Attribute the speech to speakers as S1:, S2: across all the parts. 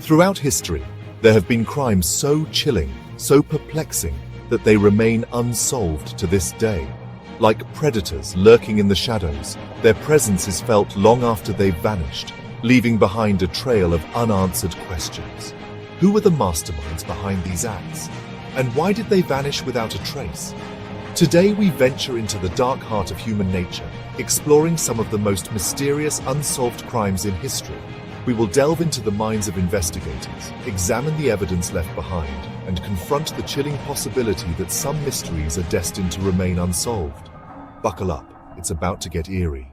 S1: Throughout history, there have been crimes so chilling, so perplexing, that they remain unsolved to this day. Like predators lurking in the shadows, their presence is felt long after they've vanished, leaving behind a trail of unanswered questions. Who were the masterminds behind these acts? And why did they vanish without a trace? Today we venture into the dark heart of human nature, exploring some of the most mysterious unsolved crimes in history. We will delve into the minds of investigators, examine the evidence left behind, and confront the chilling possibility that some mysteries are destined to remain unsolved. Buckle up, it's about to get eerie.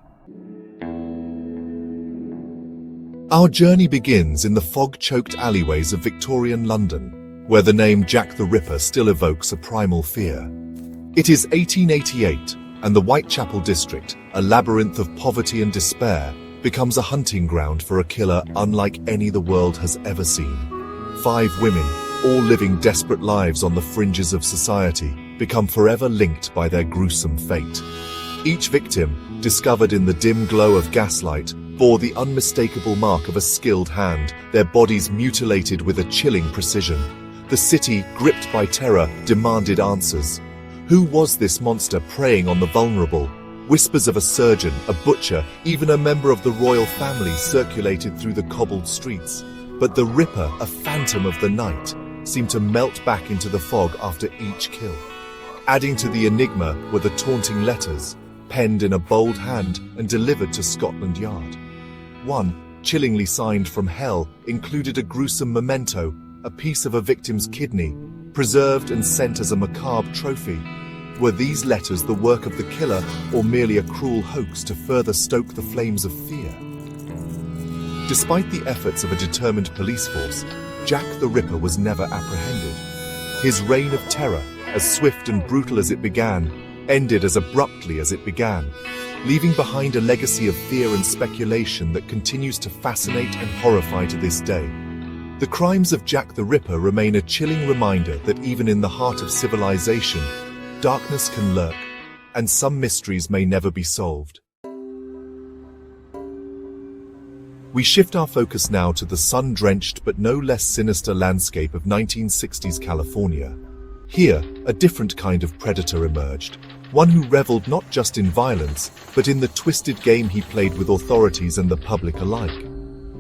S1: Our journey begins in the fog-choked alleyways of Victorian London, where the name Jack the Ripper still evokes a primal fear. It is 1888, and the Whitechapel district, a labyrinth of poverty and despair, becomes a hunting ground for a killer unlike any the world has ever seen. 5 women, all living desperate lives on the fringes of society, become forever linked by their gruesome fate. Each victim, discovered in the dim glow of gaslight, bore the unmistakable mark of a skilled hand, their bodies mutilated with a chilling precision. The city, gripped by terror, demanded answers. Who was this monster preying on the vulnerable? Whispers of a surgeon, a butcher, even a member of the royal family circulated through the cobbled streets. But the Ripper, a phantom of the night, seemed to melt back into the fog after each kill. Adding to the enigma were the taunting letters, penned in a bold hand and delivered to Scotland Yard. One, chillingly signed from hell, included a gruesome memento, a piece of a victim's kidney, preserved and sent as a macabre trophy. Were these letters the work of the killer, or merely a cruel hoax to further stoke the flames of fear? Despite the efforts of a determined police force, Jack the Ripper was never apprehended. His reign of terror, as swift and brutal as it began, ended as abruptly as it began, leaving behind a legacy of fear and speculation that continues to fascinate and horrify to this day. The crimes of Jack the Ripper remain a chilling reminder that even in the heart of civilization, darkness can lurk, and some mysteries may never be solved. We shift our focus now to the sun-drenched but no less sinister landscape of 1960s California. Here, a different kind of predator emerged, one who reveled not just in violence, but in the twisted game he played with authorities and the public alike.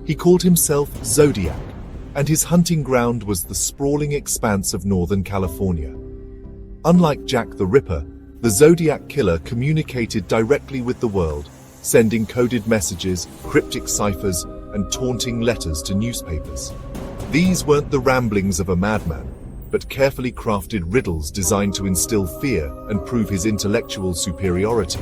S1: He called himself Zodiac, and his hunting ground was the sprawling expanse of Northern California. Unlike Jack the Ripper, the Zodiac Killer communicated directly with the world, sending coded messages, cryptic ciphers, and taunting letters to newspapers. These weren't the ramblings of a madman, but carefully crafted riddles designed to instill fear and prove his intellectual superiority.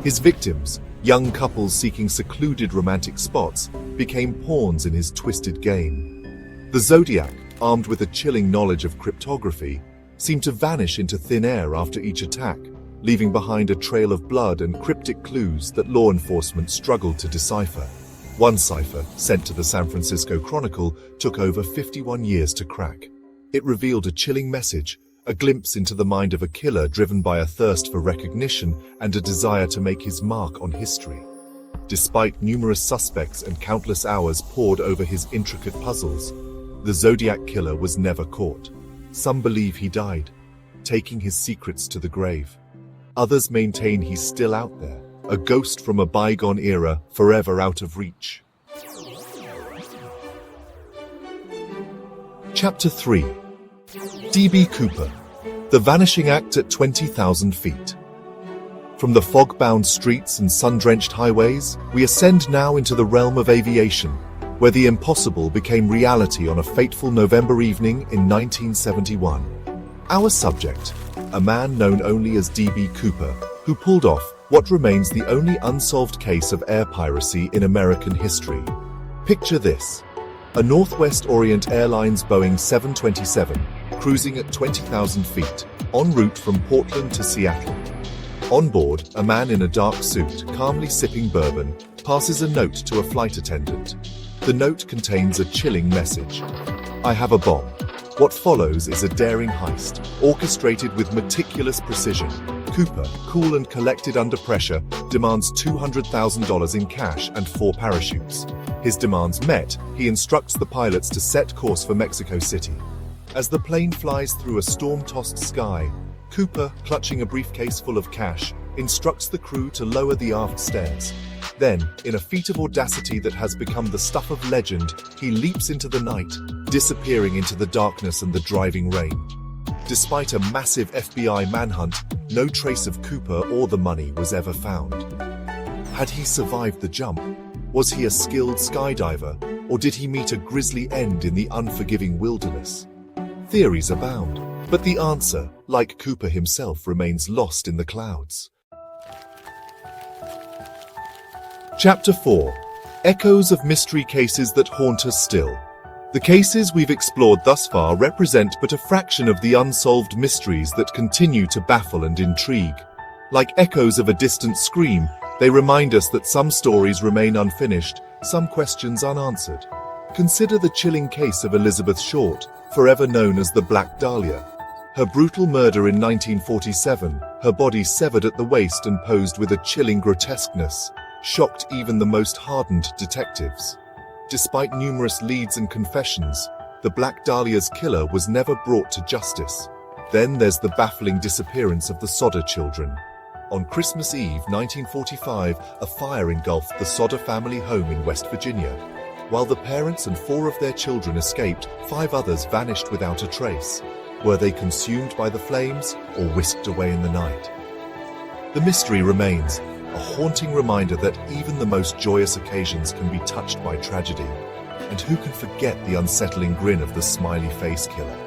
S1: His victims, young couples seeking secluded romantic spots, became pawns in his twisted game. The Zodiac, armed with a chilling knowledge of cryptography, seemed to vanish into thin air after each attack, leaving behind a trail of blood and cryptic clues that law enforcement struggled to decipher. One cipher, sent to the San Francisco Chronicle, took over 51 years to crack. It revealed a chilling message, a glimpse into the mind of a killer driven by a thirst for recognition and a desire to make his mark on history. Despite numerous suspects and countless hours poured over his intricate puzzles, the Zodiac Killer was never caught. Some believe he died, taking his secrets to the grave. Others maintain he's still out there, a ghost from a bygone era, forever out of reach. Chapter 3. D.B. Cooper, The Vanishing Act at 20,000 feet. From the fog-bound streets and sun-drenched highways, we ascend now into the realm of aviation, where the impossible became reality on a fateful November evening in 1971. Our subject, a man known only as D.B. Cooper, who pulled off what remains the only unsolved case of air piracy in American history. Picture this: a Northwest Orient Airlines Boeing 727, cruising at 20,000 feet, en route from Portland to Seattle. On board, a man in a dark suit, calmly sipping bourbon, passes a note to a flight attendant. The note contains a chilling message: "I have a bomb." What follows is a daring heist, orchestrated with meticulous precision. Cooper, cool and collected under pressure, demands $200,000 in cash and 4 parachutes. His demands met, he instructs the pilots to set course for Mexico City. As the plane flies through a storm-tossed sky, Cooper, clutching a briefcase full of cash, instructs the crew to lower the aft stairs. Then, in a feat of audacity that has become the stuff of legend, he leaps into the night, disappearing into the darkness and the driving rain. Despite a massive FBI manhunt, no trace of Cooper or the money was ever found. Had he survived the jump? Was he a skilled skydiver, or did he meet a grisly end in the unforgiving wilderness? Theories abound, but the answer, like Cooper himself, remains lost in the clouds. Chapter 4. Echoes of mystery cases that haunt us still. The cases we've explored thus far represent but a fraction of the unsolved mysteries that continue to baffle and intrigue. Like echoes of a distant scream, they remind us that some stories remain unfinished, some questions unanswered. Consider the chilling case of Elizabeth Short, forever known as the Black Dahlia. Her brutal murder in 1947, her body severed at the waist and posed with a chilling grotesqueness, shocked even the most hardened detectives. Despite numerous leads and confessions, the Black Dahlia's killer was never brought to justice. Then there's the baffling disappearance of the Sodder children. On Christmas Eve 1945, a fire engulfed the Sodder family home in West Virginia. While the parents and 4 of their children escaped, 5 others vanished without a trace. Were they consumed by the flames or whisked away in the night? The mystery remains, a haunting reminder that even the most joyous occasions can be touched by tragedy. And who can forget the unsettling grin of the smiley face killer?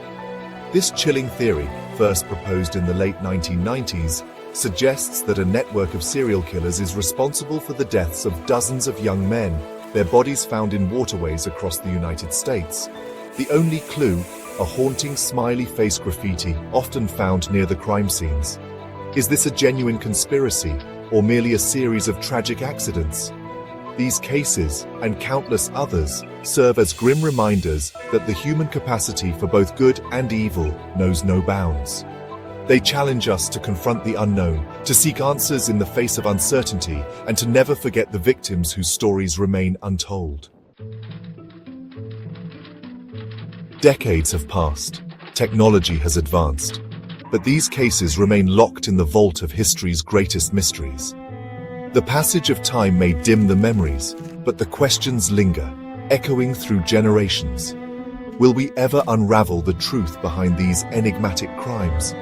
S1: This chilling theory, first proposed in the late 1990s, suggests that a network of serial killers is responsible for the deaths of dozens of young men, their bodies found in waterways across the United States. The only clue, a haunting smiley face graffiti often found near the crime scenes. Is this a genuine conspiracy, or merely a series of tragic accidents? These cases, and countless others, serve as grim reminders that the human capacity for both good and evil knows no bounds. They challenge us to confront the unknown, to seek answers in the face of uncertainty, and to never forget the victims whose stories remain untold. Decades have passed, technology has advanced, but these cases remain locked in the vault of history's greatest mysteries. The passage of time may dim the memories, but the questions linger, echoing through generations. Will we ever unravel the truth behind these enigmatic crimes?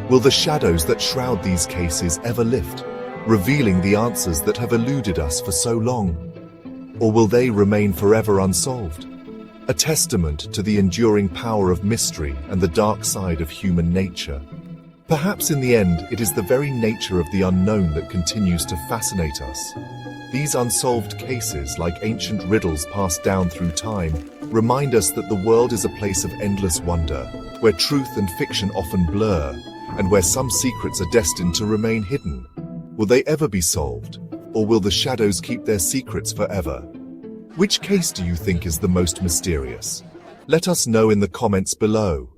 S1: Will the shadows that shroud these cases ever lift, revealing the answers that have eluded us for so long? Or will they remain forever unsolved? A testament to the enduring power of mystery and the dark side of human nature. Perhaps in the end, it is the very nature of the unknown that continues to fascinate us. These unsolved cases, like ancient riddles passed down through time, remind us that the world is a place of endless wonder, where truth and fiction often blur, and where some secrets are destined to remain hidden. Will they ever be solved, or will the shadows keep their secrets forever? Which case do you think is the most mysterious? Let us know in the comments below.